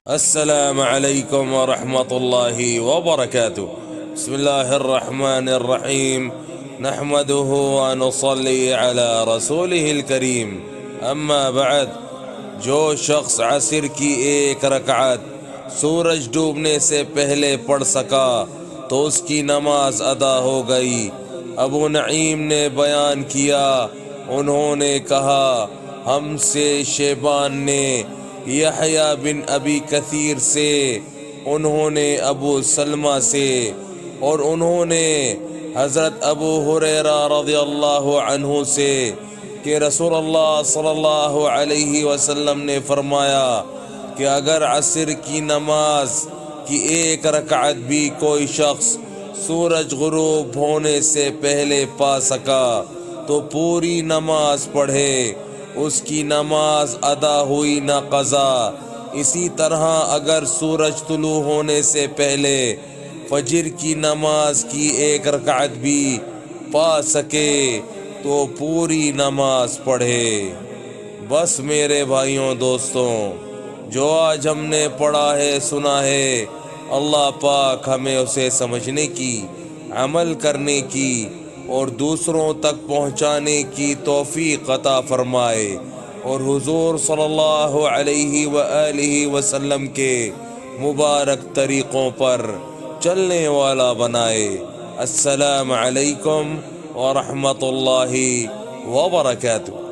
السلام عليكم ورحمة الله وبركاته. بسم الله الرحمن الرحيم، نحمده ونصلي على رسوله الكريم. اما بعد، جو شخص عصر کی ایک رکعت سورج ڈوبنے سے پہلے پڑھ سکا تو اس کی نماز ادا ہو گئی۔ ابو نعیم نے بیان کیا، انہوں نے کہا ہم سے شیبان نے یحییٰ بن ابی کثیر سے، انہوں نے ابو سلمہ سے، اور انہوں نے حضرت ابو ہریرہ رضی اللہ عنہ سے کہ رسول اللہ صلی اللہ علیہ وسلم نے فرمایا کہ اگر عصر کی نماز کی ایک رکعت بھی کوئی شخص سورج غروب ہونے سے پہلے پا سکا تو پوری نماز پڑھے، اس کی نماز ادا ہوئی نہ قضا۔ اسی طرح اگر سورج طلوع ہونے سے پہلے فجر کی نماز کی ایک رکعت بھی پا سکے تو پوری نماز پڑھے۔ بس میرے بھائیوں دوستوں، جو آج ہم نے پڑھا ہے سنا ہے، اللہ پاک ہمیں اسے سمجھنے کی، عمل کرنے کی اور دوسروں تک پہنچانے کی توفیق عطا فرمائے، اور حضور صلی اللہ علیہ وآلہ وسلم کے مبارک طریقوں پر چلنے والا بنائے۔ السلام علیکم ورحمۃ اللہ وبرکاتہ۔